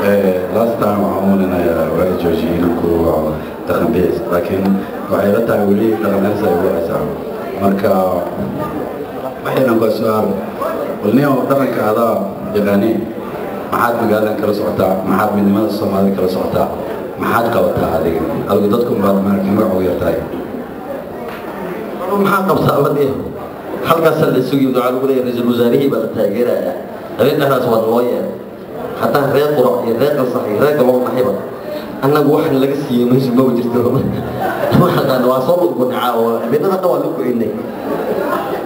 last time عمونا واحد جوجين كوا دخن بيس لكن وعيرتها ولي دخن نفسه يقول أسعى مركا وحنا قصار والنيو درك هذا يغني ما حد مقالن كلا صعطة ما حد من مدى الصومالي كلا صعطة ما حد قوتها هذه القدتكم بعد ما نرجع ويرتاي ما حد قوتها أبدي حلقة سل السوق يدعى له رئيس الوزراء بدأ تاجره غير أنها صوت وايد حتى الرياض قرأ الرياض الصحيح الرياض الله محبة أنا جوحن لقسي مش موجود ترى ما حد أنا واصل بنعاء بيننا نقول لكم إني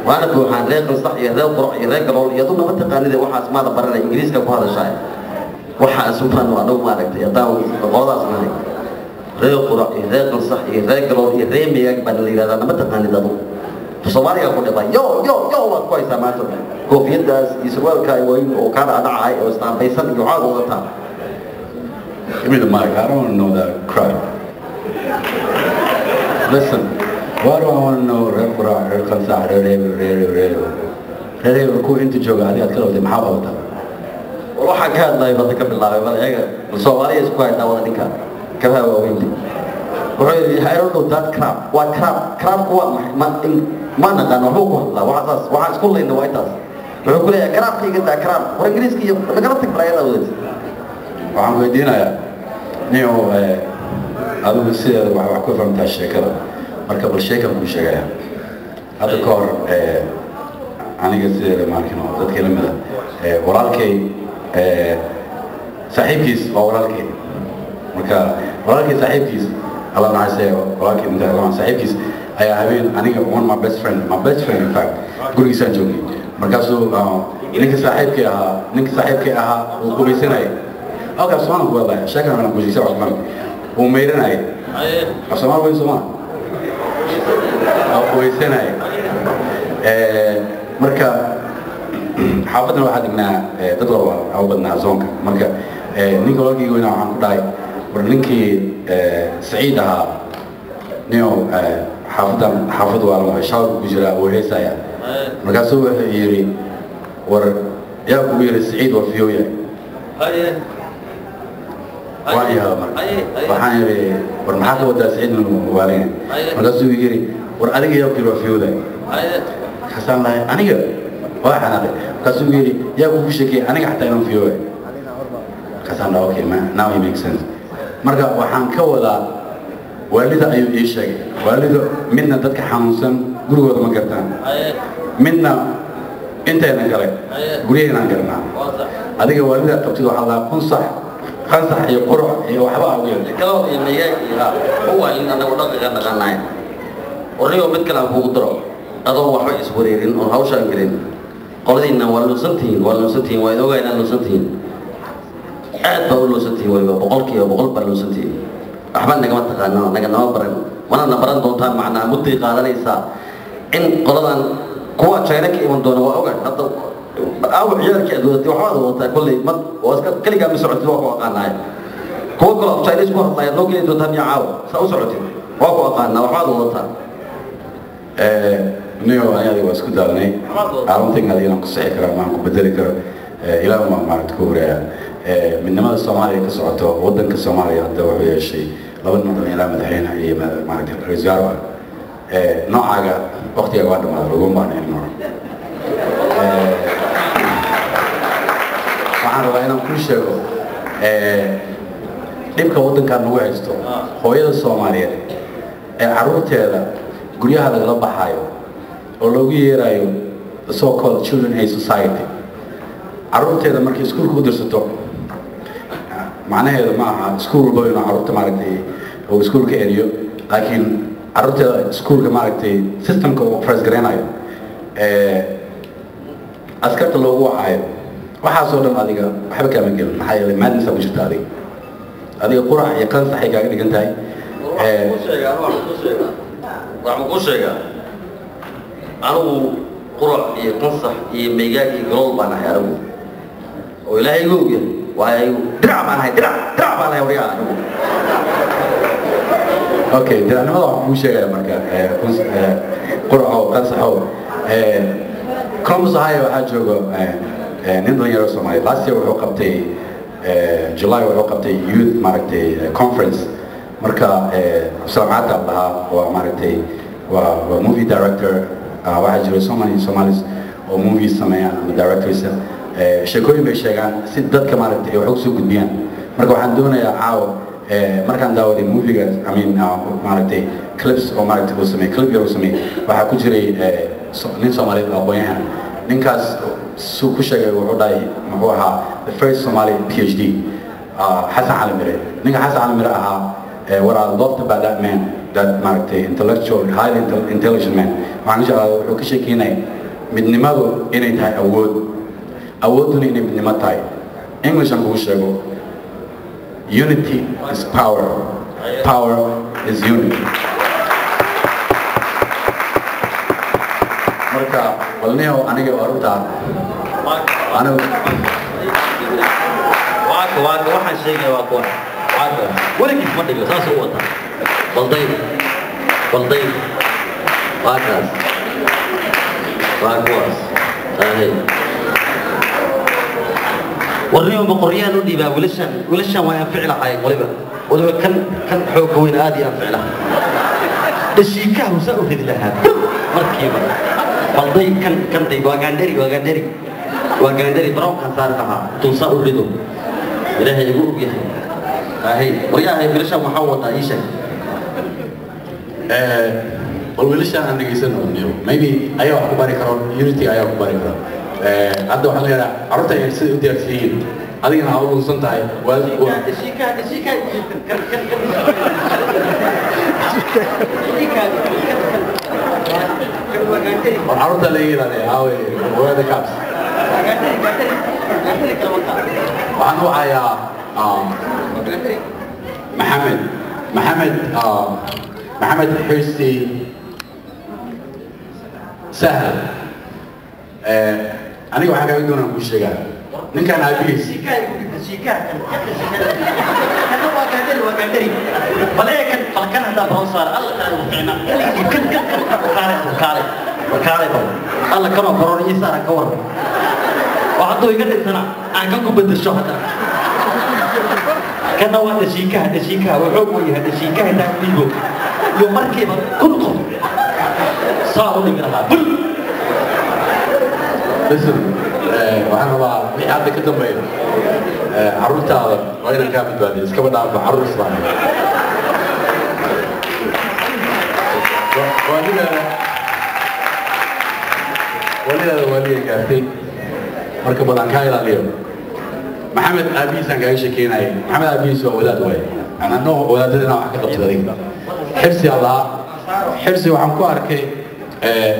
وأنا جوحن الرياض الصحيح الرياض قرأ الرياض الله يظن ما تقال ذي واحد اسمه برا الإنجليز كم هذا الشيء واحد سبحان وأنا ما ركت يداوي والله اسمه الرياض قرأ الرياض الصحيح الرياض الله الرياض ميجبن اللي هذا أنا ما تقال ذي Somali aku dapat yo kau isa macam kopi das Israel kai wain okada ada ai o sampai san yo aku kata. Give me the mic. I don't want to know that crap. Listen, what do I want to know? Repura, rekansa, re. Ku inti joga adi atkala wadi maxaa wada. Waxa ka hadlay badka bilaabay bal ayaga Somali isku ay dawada ninka kaha waawinti. Wuxuu hayro dad crap ما نقدر نحوكه لا واحد كله إنه وايتاس نقول يا كرام كي قد كرام والإنجليز كي نقرأتك برايا لودي وعم بدينا يا نيو هذا بيصير وحكوا فهمت الشيكرة مركب الشيكرة مش شيء هذا كور أنا قصير ماركينو تتكلم هذا ورالكي صاحب كيس ورالكي مركب ورالكي صاحب كيس الله نعسه ورالكي من ده صاحب كيس I have one of my best friend in fact guri sa jogi markaasoo ninka saaxiibkii ahaa uu qubaysanayay halka Soomaaliya ku wada sheekana aan gujisay Osman uu meeranay Osman way Soomaaliya qubaysanay marka xaafadna waxaa dhignaa dad laba oo badnaa zoonka marka ninka walaalkii weynaa waxaan ku dhahay war ninkii Saciid ahaa nio حافظ وعلى شاور بجرا وهيسايا مركزو يري ور يا كبير السعيد وفيويا وايها وحان يري ور محاكا ودا سعيد من والين مركزو يري ور أدق يا كبير وفيويا حسان الله أنيق واحد هذا مركزو يري يا كبير شكي أنيق حتى ينام فيويا حسان الله أوكي ما now it makes sense مركز وحان كولا والده أيو إيش شيء والده منا تدك حامسن قروا ما قرتان منا أنت هنا قري قريه هنا قرنا هذيك والده تبتدي على خنصح يقرأ يوحبا أقول كلام يميجي هو اللي أنا أقول لك أنا قناعي وريو متكلم هو قدرة هذا هو حوي سوريين أو هوشان كرين قلنا والله سنتين وإذا قاعد نلو سنتين عاد بقول له سنتين ولا بقول كي بقول بقول سنتين أحبنا كمان تقالنا نجنا برن وانا نبرن دوتان معنا مدة قادة ليس إن قلنا قوة شينك من دون وأوجد حتى أو عيالك أدوات وحاضر وتا كل ما واسك كل جام سرعة واقع قانا هو كل شيء اسمه الله ينوك دوتان يعاو سأو سرعة واقع قانا وحاضر وتا نيو أنا دي واسكت دارني أرام تيجي هذه نقص سكر ما كبدل كر إلى ما تكبر Midnimadu Soomaaliya ka socoto wadanka Soomaaliya hadda wuxuu yeeshay laba niman ilaa madaxweyne iyo maaragtay ra'iisul wasaare noocaga waqtiga waa dhamaaday ugu maarnayno waxaan rabaa inaan ku sheego dhibka wadankan nagu haysto hooyada Soomaaliyeed carruurteeda guryaha lagala baxayo oo loogu yeerayo so called children aid society carruurteeda markay iskuulka u dirsato معناه ما سكول بينه عروض ماركتي أو سكول كأريو لكن عروض سكول كماركتي سيستم كفرز جريناي أذكرت له هو عايب وحاسو لما هذيك أحب كمان كلام حي ما ننسى وجهة هذه قرعة يقان صحيح قاعد يقنتاي راح مقص شيء أنا قرعة يقان صح يميجاك يقول بنا يا رب ولا يقول وايو درع معنا وريا اوكي ده انا ما مو شيء مركا قرعه قنصحوا كم صحايا waxa joogo nin dhalinyaro Soomaali last year wuxuu qabtay July wuxuu qabtay youth maaragtay conference marka salaamaadka lahaa waa maaragtay waa movie director waxaa jira Somalis oo movies sameeyaan ama directors sheekooyin bay sheegaan si dadka maaragtay wax u soo gudbiyaan marka waxaan doonayaa caawa markaan daawaday movie-ga maaragtay clips oo maaragtay uu sameeyay clip yar uu sameeyay waxaa ku jiray nin Soomaaliyeed oo aqoon-yahan ninkaas suu ku sheegay wuxuu dhahay muxuu ahaa the first Somali PhD Xasan Cali Mire ninka Xasan Cali Mire ahaa what I loved about that man that maaragtay intellectual highly intelligent man waxaan jeclaa wuxuu ka sheekeynay midnimadu inay tahay awooduna inay midnimo tahay English aan kugu sheego unity is power power is unity marka walneeyo aniga arrinta aniga واقع واحد شيء واقع واقع ولا كيف ما تقول ساس هو ده بلطيف واقع هاي واليوم بقريان ودي بقى ولشان وين فعله هاي ولبا كان حوق وين آدي فعله الشيكاه وسأو في لها مركبة بلطيف كان دي وقاندري براو كان صارتها توصل الردو إلهي يقول بيها هاي وياها بلشان محوطة إيشا والولشان عندك يسنو maybe أيوة أخباري كرون unity أيوة أخباري كرون عدو حاليا عرفت يسي ودي أكسيين هذه أنا أقول صنطعي الشيكا عرفت اللي هذا هاوي وهذا كابس وعنو عيا محمد حرسي سهل أنا واحد قاعد يقول أنا مش شجاع نكان عبيس شيكا وقاندري بلاك فكان هذا بروسار الله فينا وكالي الله كما بروني يسار كور وحطوا يقدر سنة أنا كم بدي الشهداء كنا واحد شيكا وحوي هذا شيكا هذا بيجو يوم مركب كلكم صاروا نقرأها بس وأنا بقى عندك كده بين عروت هذا غير كامل بالي بس كمان عارف عروس ثاني ولي كافي مركب بدن كايلا اليوم محمد أبيس أنا جاي شكيناي محمد أبيس هو ولاد وين أنا نو ولادنا حكي قبل حرصي الله حرصي وحنكو أركي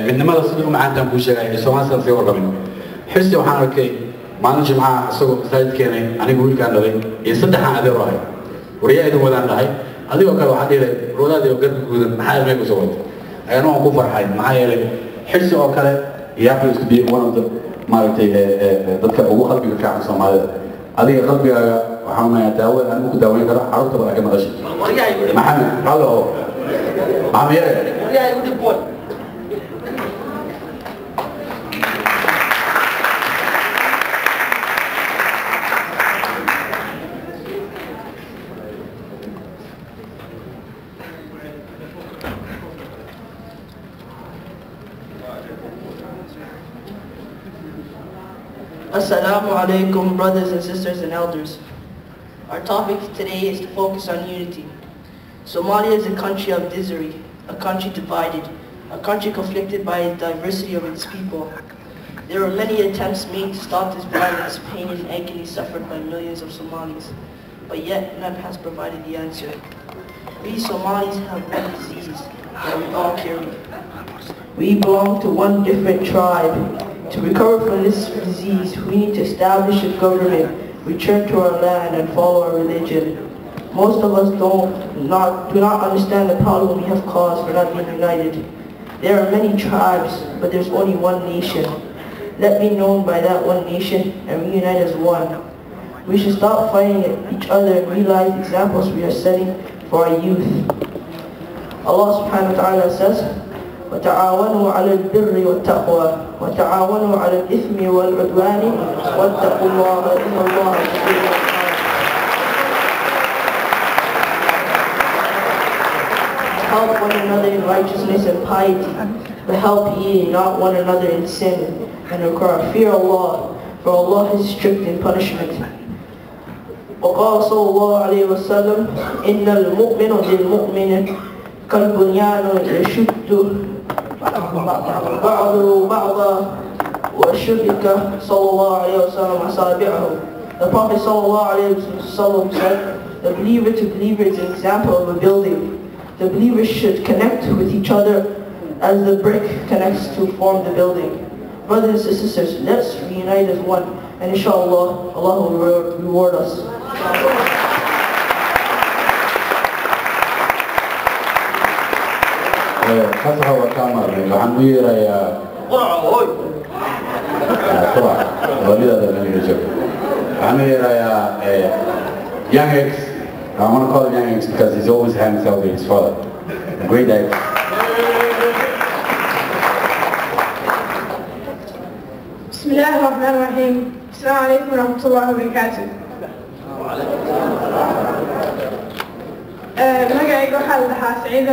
من نمط الصدق مع عندهم كل شيء سواء صار في ورقة منه حرصي وحن أركي ما نجي مع سوق سايد كيني أنا أقول كان لي يصدق عن هذا الرأي ورياء يدوم ولاد راي هذا وكان واحد يله ولاد يوقف يقول محل ما يسوي أنا ما أكون فرحان معايا له حرصي وكله يعرف يسبي وانا مالتي ضدك أبوه قلبي كعب سماه هذه قلبي وحنا يتداول أنا ممكن داوين كذا عرفت بقى كم غش محمد هذا محمد Assalamu alaikum, brothers and sisters and elders. Our topic today is to focus on unity. Somalia is a country of misery, a country divided, a country conflicted by the diversity of its people. There were many attempts made to stop this violence, pain and agony suffered by millions of Somalis, but yet none has provided the answer. We Somalis have one disease that we all carry. We belong to one different tribe. To recover from this disease, we need to establish a government, return to our land, and follow our religion. Most of us do not understand the problem we have caused for not being united. There are many tribes, but there's only one nation. Let be known by that one nation and reunite as one. We should stop fighting each other and realize the examples we are setting for our youth. Allah subhanahu wa ta'ala says, وتعاونوا على البر والتقوى وتعاونوا على الإثم والعدوان واتقوا الله إن الله غفور رحيم. help one another in righteousness and piety, but help ye not one another in sin, and require fear Allah, for Allah is strict in punishment. وقال صلى الله عليه وسلم إن المؤمن للمؤمن كالبنيان يشد بعضه بعضا وشبك صلى الله عليه وسلم أصابعه. The Prophet صلى الله عليه وسلم said, the believer to believer is an example of a building. The believers should connect with each other as the brick connects to form the building. Brothers and sisters, let's reunite as one, and inshallah, Allah will reward us. فتحة وكامر waxaan u yeerayaa qurac walidada la yiraahdo waxaan u yeerayaa young X. I want to call him young X because he's always had himself with his father. A great day. بسم الله الرحمن الرحيم. السلام عليكم ورحمة الله وبركاته. magacayga waxaa la dhahaa Saciid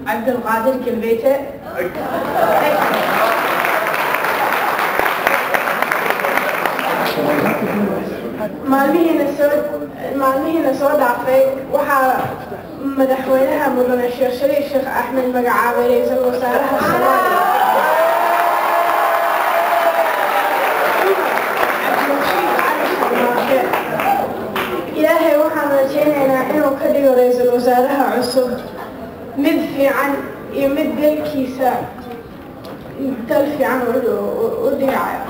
Cabdulqaadir Kilbeete. maalmihiina soo dhaafay waxaa madaxweynaha mudane Sheekh Shariif Sheekh Axmed magacaabay ra'iisul wasaaraha Soomaaliya. ilaahay waxaan rajaynaynaa inuu ka dhigo ra'iisul wasaaraha cusub mid fiican iyo mid dalkiisa dal fiican u dhigaya.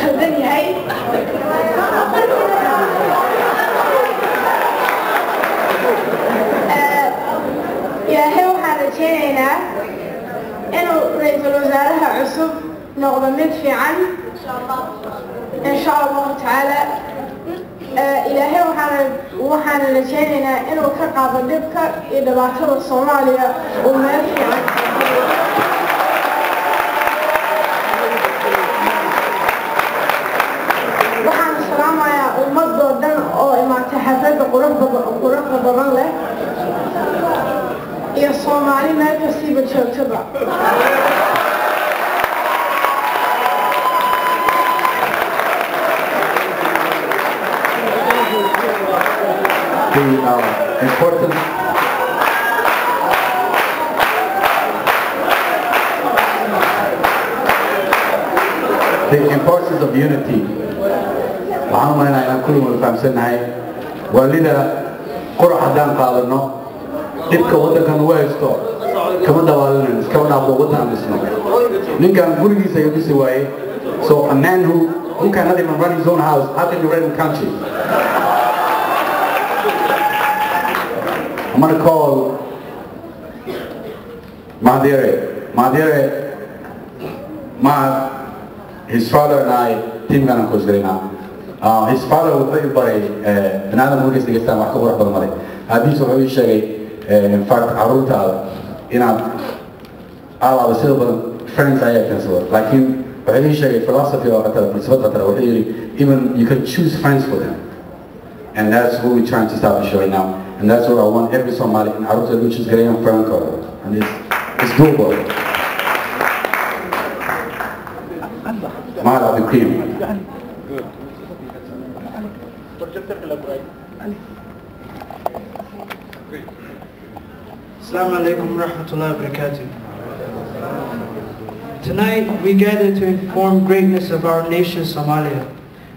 khaldan yahay ilaahay waxaan rajaynaynaa inuu ra'iisul wasaaraha cusub noqdo mid fiican insha allahu tacaala. ilaahay waxaan rajaynaynaa inuu ka qaado dhibka iyo dhibaatada Soomaaliya oo meel fiican. waxaan salaamayaa ummadoo dhan oo imaatay xafladda quruxda badan leh iyo Soomaali meel kastiiba joogtaba. The importance of unity. waxaan umaleynaa inaan kulli wada fahamsannahay waalida qurac haddaan qaadano dhibka waddankan ugu haysto kama dabaalinayn iskama dhaafo waddan dhisno. ninkan gurigiisa ayuu dhisi waayey. So a man who cannot even run his own house, how can you run the country? I'm going to call Madire. His father and I, team ganan ko isgarina. His father wuxuu baray banaadam markay degeystaan wax ka qurux badan male. Aabbihiis wuxuu ii sheegay in fact carruurtaada inaad alaaba sida badan friends ayaa keensada. laakiin wuxuu ii sheegay philosophy oo qatala falsafad qatala wuxuu yidhi even you can choose friends for them. And that's what we're trying to establish right now. And that's what I want every Somali in carruurta lagu choose gareeyaan friend kooda. And it's doable. Mahal Abdul Karim. Assalamu alaikum wa rahmatullahi wa barakatuh. Tonight we gather to inform greatness of our nation Somalia,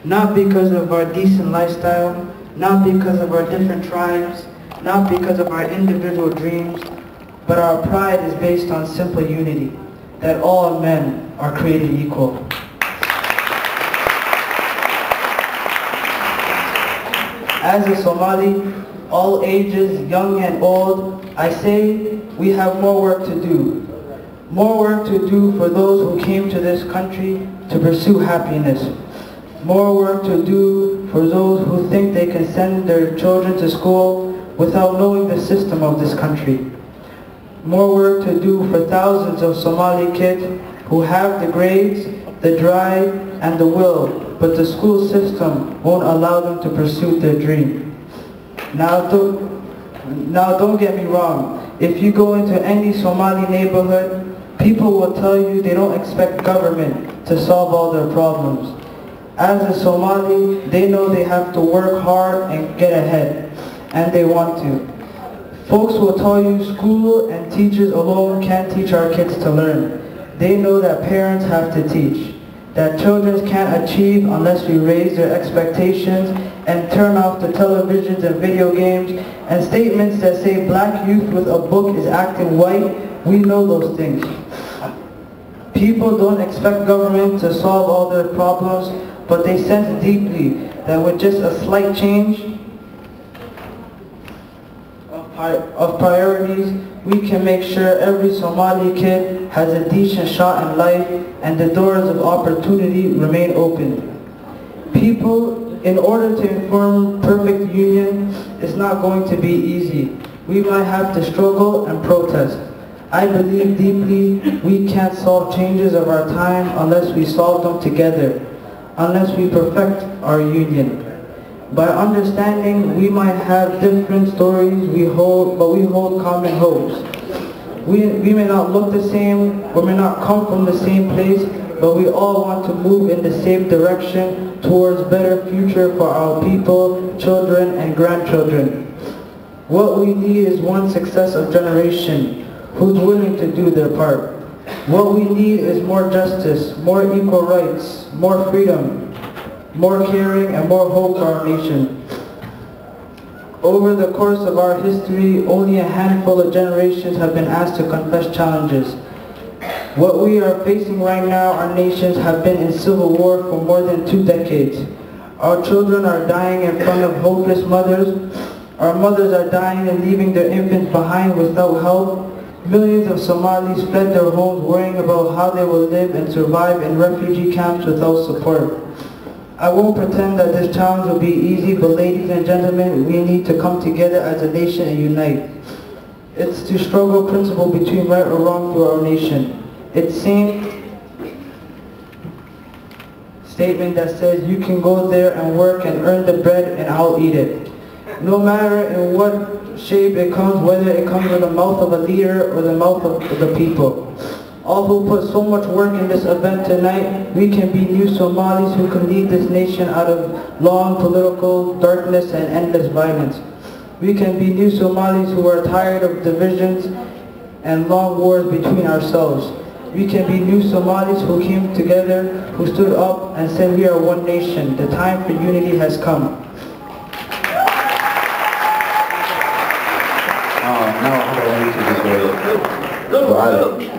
not because of our decent lifestyle, not because of our different tribes, not because of our individual dreams, but our pride is based on simple unity, that all men are created equal. As a Somali, all ages, young and old, I say we have more work to do. More work to do for those who came to this country to pursue happiness. More work to do for those who think they can send their children to school without knowing the system of this country. More work to do for thousands of Somali kids who have the grades, the drive, and the will, but the school system won't allow them to pursue their dream. Now don't get me wrong. If you go into any Somali neighborhood, people will tell you they don't expect government to solve all their problems. As a Somali, they know they have to work hard and get ahead, and they want to. Folks will tell you school and teachers alone can't teach our kids to learn. They know that parents have to teach, that children can't achieve unless we raise their expectations and turn off the televisions and video games, and statements that say black youth with a book is acting white. We know those things. People don't expect government to solve all their problems, but they sense deeply that with just a slight change of priorities, we can make sure every Somali kid has a decent shot in life and the doors of opportunity remain open. People, in order to inform perfect union, it's not going to be easy. We might have to struggle and protest. I believe deeply we can't solve changes of our time unless we solve them together, unless we perfect our union. By understanding we might have different stories but we hold common hopes. We may not look the same, or may not come from the same place, but we all want to move in the same direction towards better future for our people, children, and grandchildren. What we need is one successive generation who's willing to do their part. What we need is more justice, more equal rights, more freedom, more caring, and more hope for our nation. Over the course of our history, only a handful of generations have been asked to confess challenges. What we are facing right now, our nations have been in civil war for more than 2 decades. Our children are dying in front of hopeless mothers. Our mothers are dying and leaving their infants behind without help. Millions of Somalis fled their homes worrying about how they will live and survive in refugee camps without support. I won't pretend that this challenge will be easy, but ladies and gentlemen, we need to come together as a nation and unite. It's the struggle principle between right or wrong through our nation. It's same statement that says you can go there and work and earn the bread and I'll eat it. No matter in what shape it comes, whether it comes in the mouth of a leader or the mouth of the people. All who put so much work in this event tonight, we can be new Somalis who can lead this nation out of long political darkness and endless violence. We can be new Somalis who are tired of divisions and long wars between ourselves. We can be new Somalis who came together, who stood up and said we are one nation. The time for unity has come.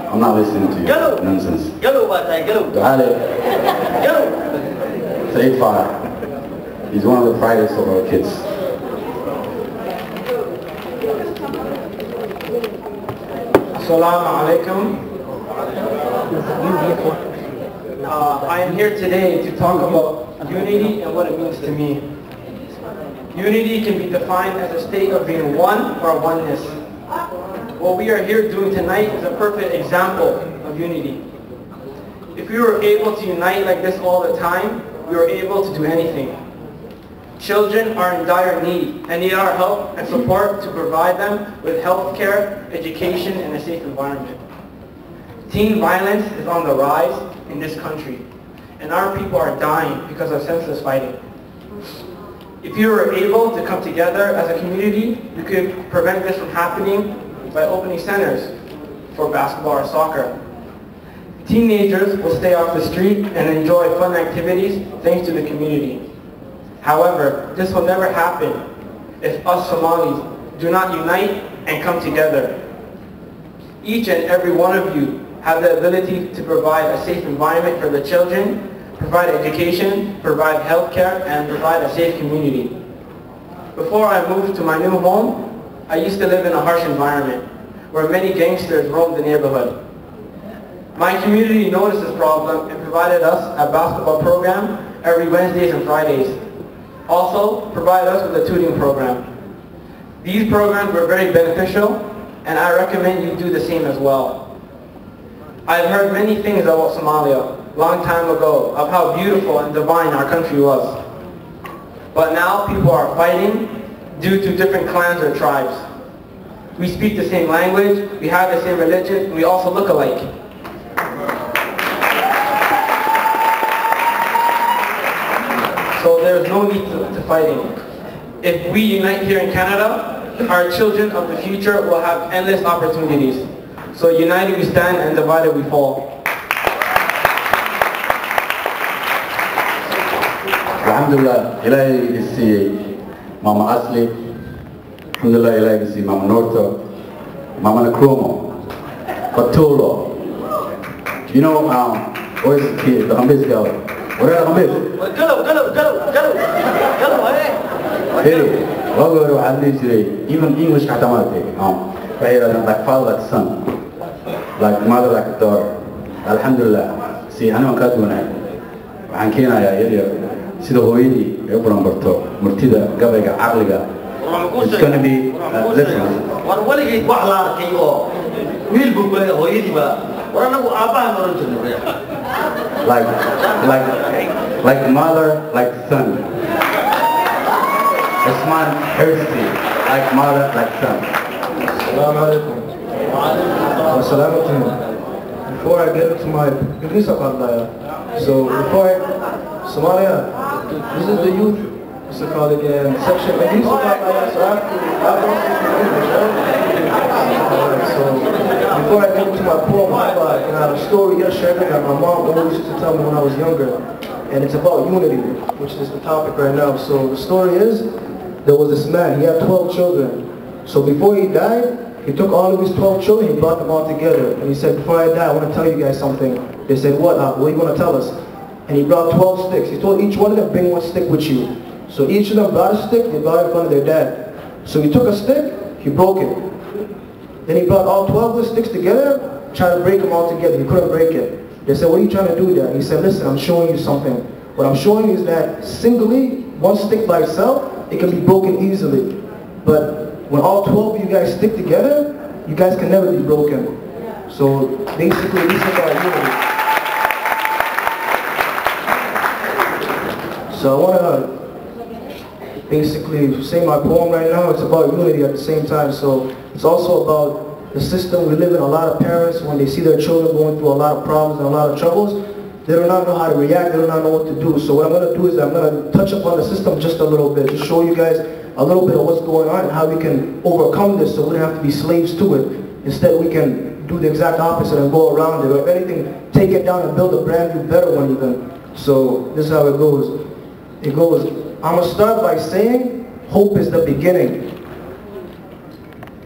I'm not listening to you. Nonsense. Say fire. He's one of the brightest of our kids. Assalamu alaikum. I am here today to talk about unity and what it means to me. Unity can be defined as a state of being one or oneness. What we are here doing tonight is a perfect example of unity. If we were able to unite like this all the time, we were able to do anything. Children are in dire need and need our help and support to provide them with health care, education, and a safe environment. Teen violence is on the rise in this country, and our people are dying because of senseless fighting. If you were able to come together as a community, you could prevent this from happening by opening centers for basketball or soccer. Teenagers will stay off the street and enjoy fun activities thanks to the community. However, this will never happen if us Somalis do not unite and come together. Each and every one of you have the ability to provide a safe environment for the children, provide education, provide health care, and provide a safe community. Before I moved to my new home, I used to live in a harsh environment where many gangsters roamed the neighborhood. My community noticed this problem and provided us a basketball program every Wednesdays and Fridays. Also, provided us with a tutoring program. These programs were very beneficial, and I recommend you do the same as well. I've heard many things about Somalia, long time ago, of how beautiful and divine our country was. But now people are fighting due to different clans or tribes. We speak the same language, we have the same religion, and we also look alike. So there's no need to fighting. If we unite here in Canada, our children of the future will have endless opportunities. So united we stand and divided we fall. Alhamdulillah, Ilahi isi Mama Asli, Alhamdulillah, Ilahi isi Mama Norto, Mama Nakromo, Patulo. You know, where's the kid? The Hamis girl. Where are the Hamis? Hey, even English katamate. Like father, like son, like mother, like daughter. Alhamdulillah. See, I know I'm cutting it. I'm keenay area. See the hoydi, everyone berto. Murtida, gabayga, aqliga. It's gonna be listen. War waligay wax la arkay oo wiil buu ku leeyahay hooyadii ba war anagu aabaha ma oran jirnay. Like mother, like son. Osman Hirsi, like mother, like son. Assalamu alaikum. Assalamu alaikum. Before I get into my Somalia, this is the youth, what's it called again, section. So before I get into my poem, I have a story yesterday that my mom always used to tell me when I was younger. And it's about unity, which is the topic right now. So the story is, there was this man, he had 12 children. So before he died, he took all of his 12 children, he brought them all together. And he said, before I die, I want to tell you guys something. They said, what are you going to tell us? And he brought 12 sticks. He told each one of them, bring one stick with you. So each of them brought a stick, they brought it in front of their dad. So he took a stick, he broke it. Then he brought all 12 of the sticks together, tried to break them all together. He couldn't break it. They said, what are you trying to do there? He said, listen, I'm showing you something. What I'm showing you is that singly, one stick by itself, it can be broken easily. But when all 12 of you guys stick together, you guys can never be broken. So basically, this is our unity. So I want to basically say my poem right now. It's about unity at the same time. So it's also about the system we live in. A lot of parents, when they see their children going through a lot of problems and a lot of troubles, they do not know how to react, they do not know what to do. So what I'm going to do is I'm going to touch upon the system just a little bit, just show you guys a little bit of what's going on and how we can overcome this so we don't have to be slaves to it. Instead, we can do the exact opposite and go around it, or if anything, take it down and build a brand new, better one even. So this is how it goes. It goes, I'm going to start by saying, hope is the beginning.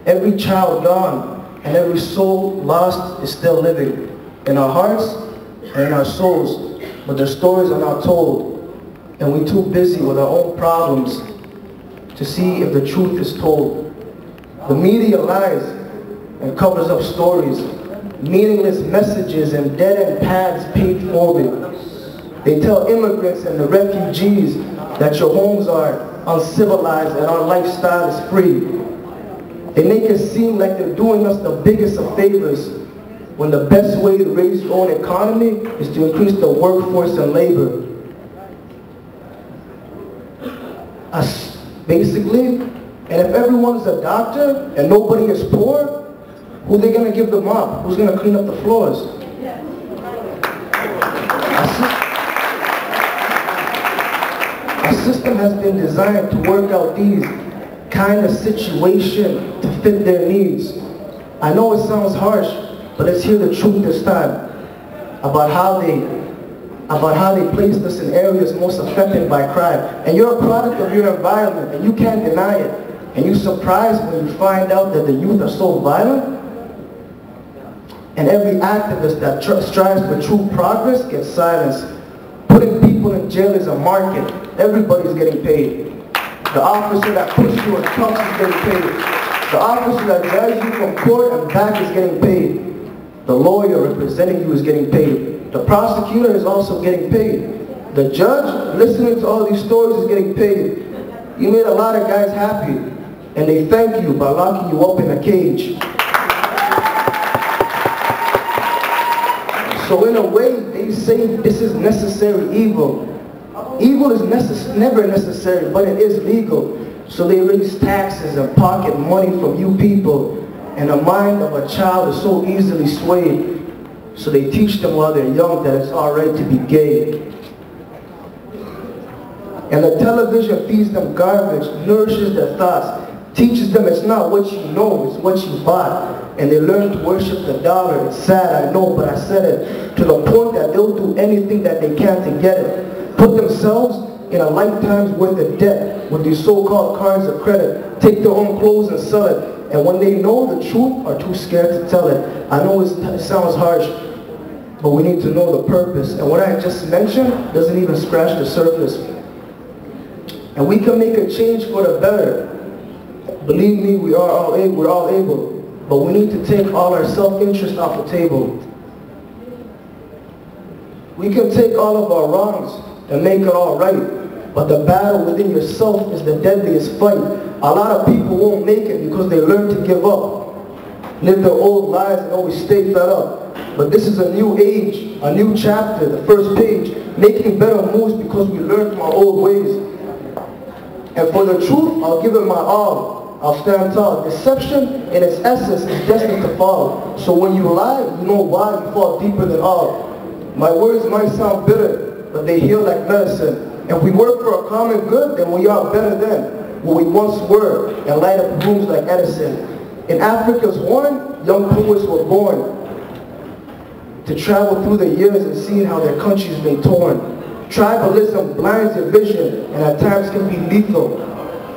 Every child gone and every soul lost is still living in our hearts and in our souls, but their stories are not told, and we're too busy with our own problems to see if the truth is told. The media lies and covers up stories, meaningless messages and dead-end paths paved forward. They tell immigrants and the refugees that your homes are uncivilized and our lifestyle is free. They make it seem like they're doing us the biggest of favors, when the best way to raise your own economy is to increase the workforce and labor. Basically, and if everyone is a doctor and nobody is poor, who are they going to give the mop? Who's going to clean up the floors? A system has been designed to work out these kind of situations to fit their needs. I know it sounds harsh, but let's hear the truth this time about how they placed us in areas most affected by crime. And you're a product of your environment, and you can't deny it. And you're surprised when you find out that the youth are so violent. And every activist that strives for true progress gets silenced. Putting people in jail is a market. Everybody's getting paid. The officer that pushed you in cuffs is getting paid. The officer that drives you from court and back is getting paid. The lawyer representing you is getting paid. The prosecutor is also getting paid. The judge listening to all these stories is getting paid. You made a lot of guys happy, and they thank you by locking you up in a cage. So in a way, they say this is necessary evil. Evil is never necessary, but it is legal. So they raise taxes and pocket money from you people. And the mind of a child is so easily swayed. So they teach them while they're young that it's alright to be gay. And the television feeds them garbage, nourishes their thoughts, teaches them it's not what you know, it's what you bought. And they learn to worship the dollar. It's sad, I know, but I said it. To the point that they'll do anything that they can to get it. Put themselves in a lifetime's worth of debt with these so-called cards of credit. Take their own clothes and sell it. And when they know the truth, are too scared to tell it. I know it sounds harsh, but we need to know the purpose. And what I just mentioned doesn't even scratch the surface. And we can make a change for the better. Believe me, we're all able. But we need to take all our self-interest off the table. We can take all of our wrongs and make it all right. But the battle within yourself is the deadliest fight. A lot of people won't make it because they learn to give up. Live their old lives and always stay fed up. But this is a new age, a new chapter, the first page. Making better moves because we learned from our old ways. And for the truth, I'll give it my all. I'll stand tall. Deception, in its essence, is destined to fall. So when you lie, you know why you fall deeper than all. My words might sound bitter, but they heal like medicine. If we work for a common good, then we are better than what we once were and light up rooms like Edison. In Africa's Horn, young poets were born to travel through the years and see how their country's been torn. Tribalism blinds your vision and at times can be lethal.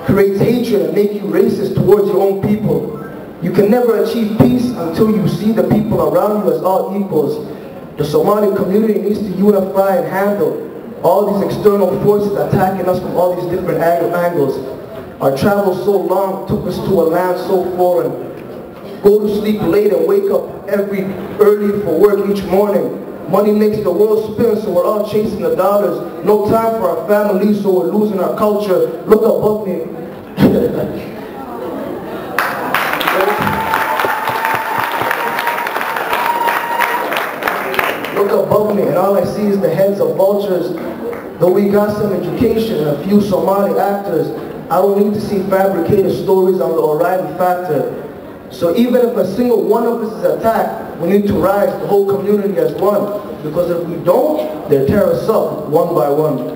Creates hatred and make you racist towards your own people. You can never achieve peace until you see the people around you as all equals. The Somali community needs to unify and handle all these external forces attacking us from all these different angles. Our travel so long took us to a land so foreign. Go to sleep late and wake up early for work each morning. Money makes the world spin, so we're all chasing the dollars. No time for our families, so we're losing our culture. Look above me. Look above me, and all I see is the heads of vultures. Though we got some education and a few Somali actors, I don't need to see fabricated stories on the O'Reilly factor. So even if a single one of us is attacked, we need to rise, the whole community as one. Because if we don't, they'll tear us up one by one.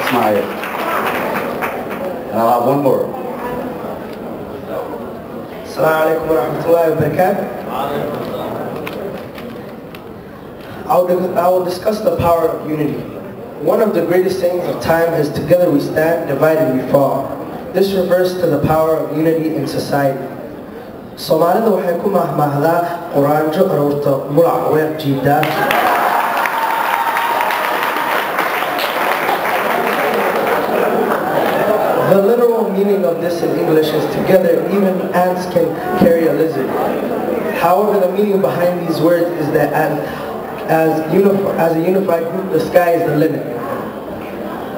Smile. And I'll have one more. Assalamu alaikum wa rahmatullahi wa barakatuh. I will discuss the power of unity. One of the greatest sayings of time is, together we stand, divided we fall. This refers to the power of unity in society. Soomaalida waxay ku mahmahdaa quraanjo aroorta mulac weer jiida. The literal meaning of this in English is together even ants can carry a lizard. However, the meaning behind these words is that as a unified group, the sky is the limit.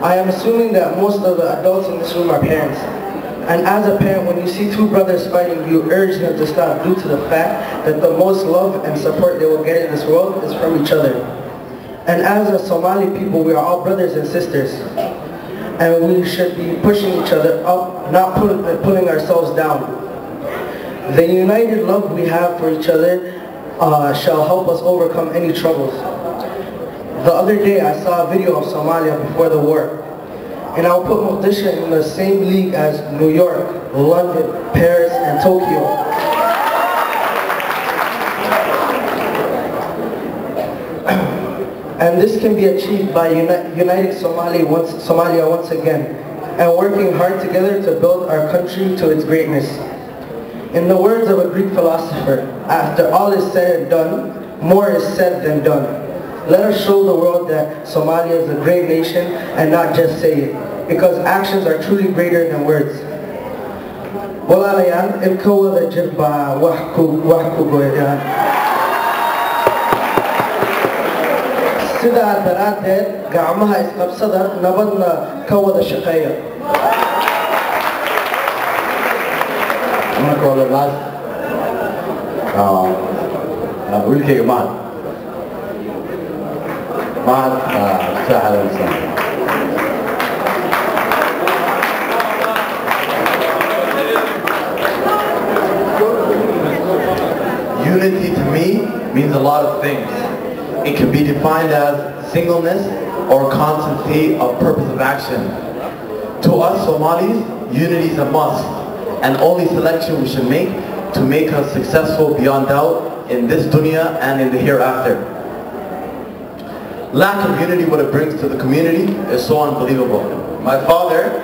I am assuming that most of the adults in this room are parents. And as a parent, when you see two brothers fighting, you urge them to stop due to the fact that the most love and support they will get in this world is from each other. And as a Somali people, we are all brothers and sisters. And we should be pushing each other up, not pulling ourselves down. The united love we have for each other shall help us overcome any troubles. The other day I saw a video of Somalia before the war. And I'll put Mogadishu in the same league as New York, London, Paris, and Tokyo. And this can be achieved by uniting Somalia once again, and working hard together to build our country to its greatness. In the words of a Greek philosopher, after all is said and done, more is said than done. Let us show the world that Somalia is a great nation and not just say it, because actions are truly greater than words. Walaalayaal, ilka wada jir baa wax ku gooyaan. Sidaa daraaddeed, gacmaha isqabsada, nabadna ka wada shaqeeya. I'm going to call the last wiilkayga Mahad. Mahad Sahal Islam. Unity to me means a lot of things. It can be defined as singleness or constancy of purpose of action. To us Somalis, unity is a must, and only selection we should make to make us successful beyond doubt in this dunya and in the hereafter. Lack of unity, what it brings to the community, is so unbelievable. My father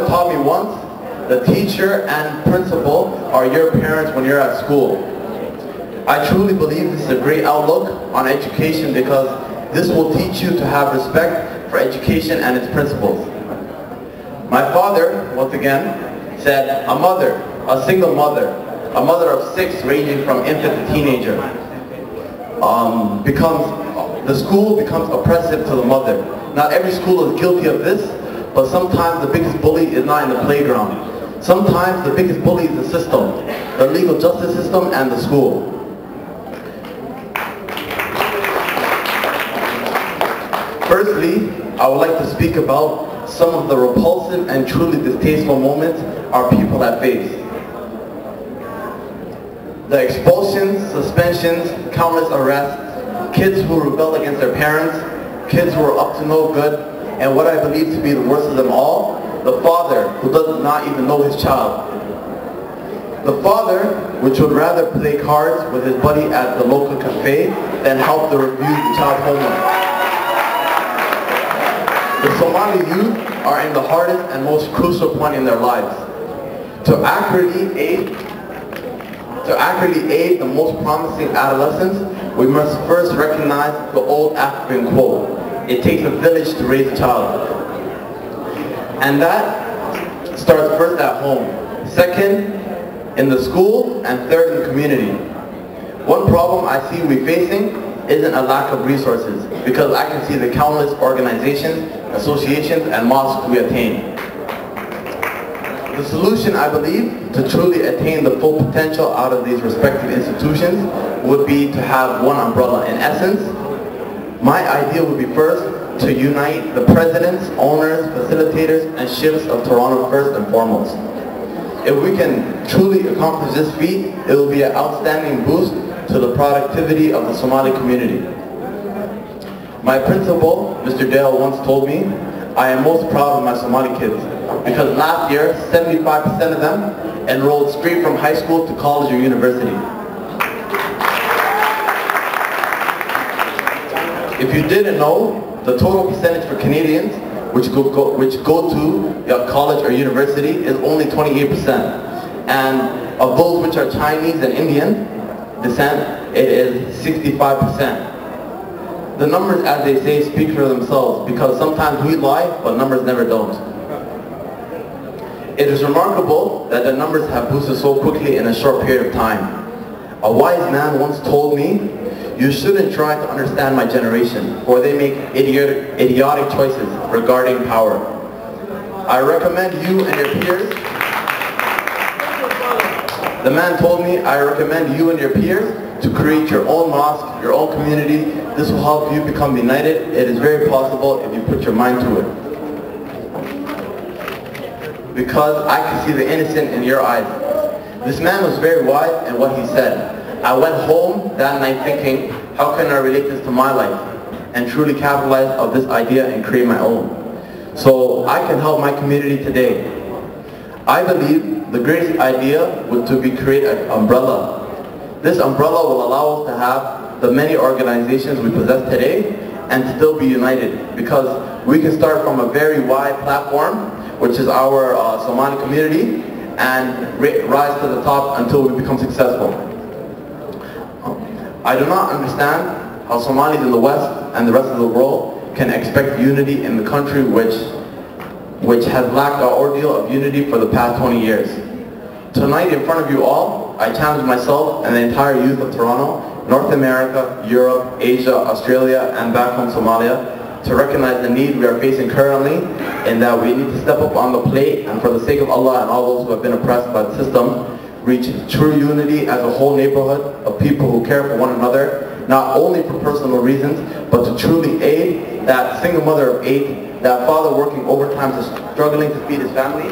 taught me once, the teacher and principal are your parents when you're at school. I truly believe this is a great outlook on education because this will teach you to have respect for education and its principles. My father, once again, said a single mother, a mother of 6 ranging from infant to teenager, the school becomes oppressive to the mother. Not every school is guilty of this, but sometimes the biggest bully is not in the playground. Sometimes the biggest bully is the system, the legal justice system and the school. Firstly, I would like to speak about some of the repulsive and truly distasteful moments our people have faced. The expulsions, suspensions, countless arrests, kids who rebel against their parents, kids who are up to no good, and what I believe to be the worst of them all, the father who does not even know his child. The father which would rather play cards with his buddy at the local cafe than help the refused child homework. The Somali youth are in the hardest and most crucial point in their lives. To accurately aid the most promising adolescents, we must first recognize the old African quote, it takes a village to raise a child. And that starts first at home, second in the school, and third in the community. One problem I see we facing isn't a lack of resources, because I can see the countless organizations, associations, and mosques we attain. The solution, I believe, to truly attain the full potential out of these respective institutions would be to have one umbrella. In essence, my idea would be first to unite the presidents, owners, facilitators, and shifts of Toronto first and foremost. If we can truly accomplish this feat, it will be an outstanding boost to the productivity of the Somali community. My principal, Mr. Dale, once told me, I am most proud of my Somali kids because last year, 75% of them enrolled straight from high school to college or university. If you didn't know, the total percentage for Canadians which go to college or university is only 28%. And of those which are Chinese and Indian descent, it is 65%. The numbers, as they say, speak for themselves because sometimes we lie, but numbers never don't. It is remarkable that the numbers have boosted so quickly in a short period of time. A wise man once told me, you shouldn't try to understand my generation, for they make idiotic choices regarding power. I recommend you and your peers. The man told me, I recommend you and your peers to create your own mosque, your own community. This will help you become united. It is very possible if you put your mind to it. Because I can see the innocent in your eyes. This man was very wise in what he said. I went home that night thinking, how can I relate this to my life and truly capitalize on this idea and create my own? So I can help my community today. I believe the greatest idea would to be create an umbrella. This umbrella will allow us to have the many organizations we possess today and still be united because we can start from a very wide platform, which is our Somali community, and rise to the top until we become successful. I do not understand how Somalis in the West and the rest of the world can expect unity in the country which has lacked our ordeal of unity for the past 20 years. Tonight in front of you all, I challenge myself and the entire youth of Toronto, North America, Europe, Asia, Australia, and back home Somalia. to recognize the need we are facing currently, and that we need to step up on the plate, and for the sake of Allah and all those who have been oppressed by the system, reach true unity as a whole neighborhood of people who care for one another, not only for personal reasons, but to truly aid that single mother of 8, that father working overtime struggling to feed his family,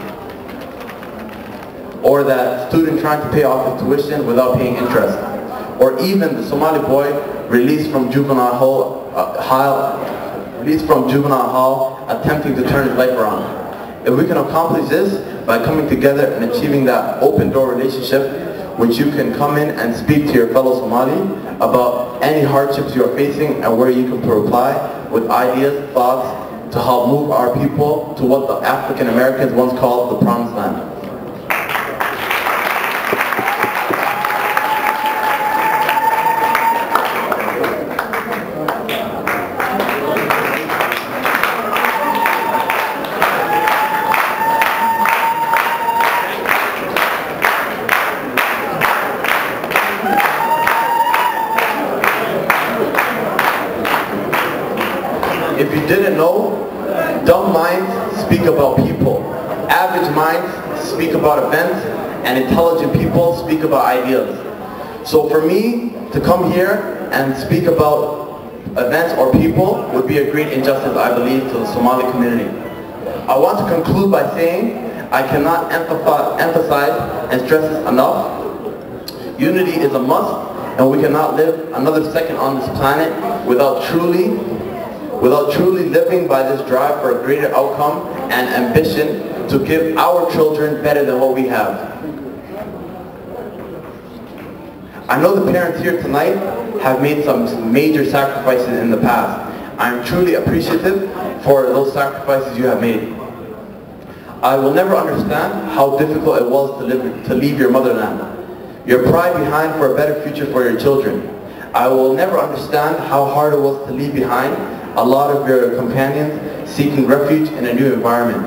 or that student trying to pay off his tuition without paying interest, or even the Somali boy released from juvenile hall attempting to turn his life around. If we can accomplish this by coming together and achieving that open door relationship, which you can come in and speak to your fellow Somali about any hardships you are facing, and where you can reply with ideas, thoughts to help move our people to what the African Americans once called the Promised Land. If you didn't know, dumb minds speak about people. Average minds speak about events, and intelligent people speak about ideas. So for me to come here and speak about events or people would be a great injustice, I believe, to the Somali community. I want to conclude by saying I cannot emphasize and stress this enough. Unity is a must, and we cannot live another second on this planet without truly living by this drive for a greater outcome and ambition to give our children better than what we have. I know the parents here tonight have made some major sacrifices in the past. I am truly appreciative for those sacrifices you have made. I will never understand how difficult it was to leave your motherland, your pride behind for a better future for your children. I will never understand how hard it was to leave behind a lot of your companions seeking refuge in a new environment,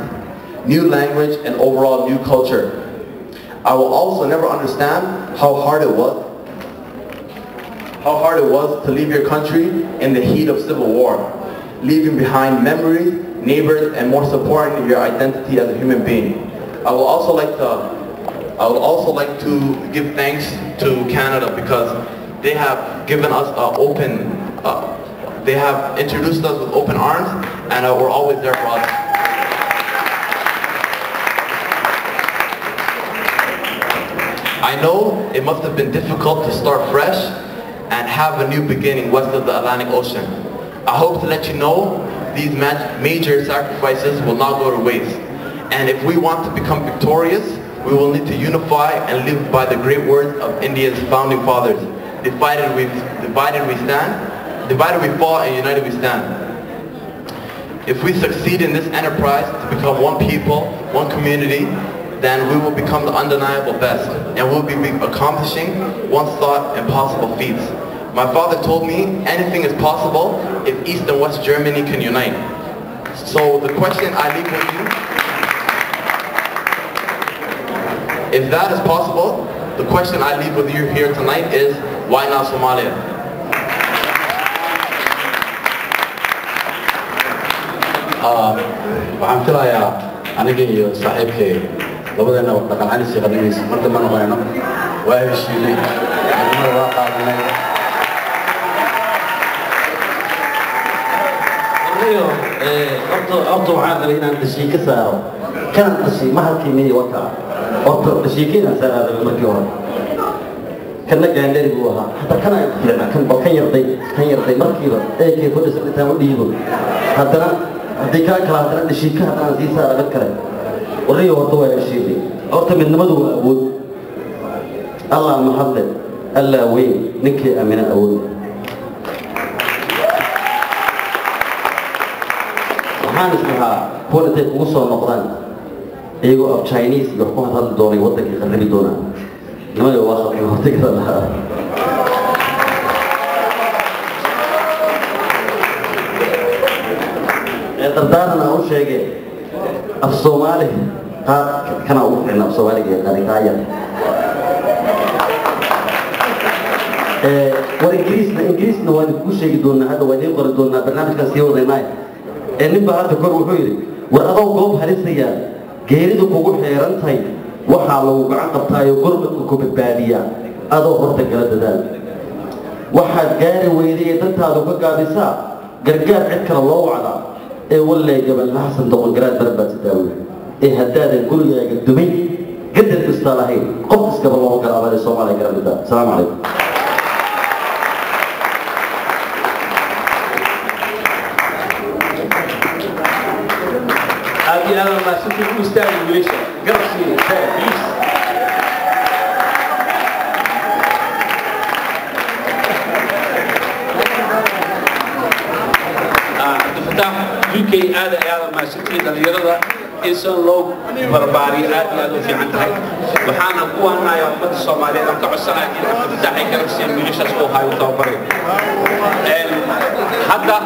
new language, and overall new culture. I will also never understand how hard it was to leave your country in the heat of civil war, leaving behind memories, neighbors, and more supporting your identity as a human being. I would also like to give thanks to Canada, because they have given us they have introduced us with open arms, and we're always there for us. I know it must have been difficult to start fresh and have a new beginning west of the Atlantic Ocean. I hope to let you know these major sacrifices will not go to waste. And if we want to become victorious, we will need to unify and live by the great words of India's founding fathers. Divided we stand. Divided we fall, and united we stand. If we succeed in this enterprise to become one people, one community, then we will become the undeniable best, and we'll be accomplishing once thought impossible feats. My father told me anything is possible if East and West Germany can unite. So the question I leave with you, if that is possible, the question I leave with you here tonight is, why not Somalia? waxaan filayaa aniga iyo saaxiibkay labadeena dhaqan cali si qadimiisa mar dambe noqonayno waa heshiinay midnimada waa qaadanay horta waxaan rabay inaan dhashii ka saaro kanan dhashii mahalkii miyi waka horta dhashiikiina saaraaday markii hore kana gaandhari buu ahaa hatta kana fiicna kan yarday markiiba eekay ku dhisan intaan u dhiibo haddana haddii kaa kala haddana dhashiika haddana sii saara mid kale wariyo horta waa heshiinay horta midnimadu waa awood allah mahadle allah weyn ninkii aamina awood waxaan islahaa kuwan intay kugu soo noqdaan iyagoo af Chinese iyo ku hadli doonay waddankii qarribi doonaa nimada waa khalqin hortiga lahaa dardaaran aan u sheegay af Soomaali kana ugu fiicnaa af Soomaaliga qaadikaaya war Ingiriisna waan ku sheegi doonaa hadda waan idin qori doonaa barnaamijkan sii wadaynaa nin baa hadda kor wuxuu yidhi war adoo goob halisayaan geeridu kugu xeeran tahay waxaa lagu gacan qabtaayo gurmadku ku badbaadiyaa adoo horta gala dadaal waxaad gaari weyday ee dantaadu ka gaabisaa gargaar cid kale loo wacdaa ee wallay gaballaha sandoqon garaad barbaad sidaawe ee haddaadan gurigaaga dumay قدر استالهين قف اسكب الله قال أبدا الصومالي كلام ده السلام عليكم هذه أنا ما شفت المستوى الإنجليزي قرب سيري بليز فتح UK هذا ما شفت dhalinyada إنسان لو برباري آدي في عندها وحنا قوانا يا أمة الصومالية لم تعصنا إن تدعي كرسي ميليشيا سوها وتوبري حتى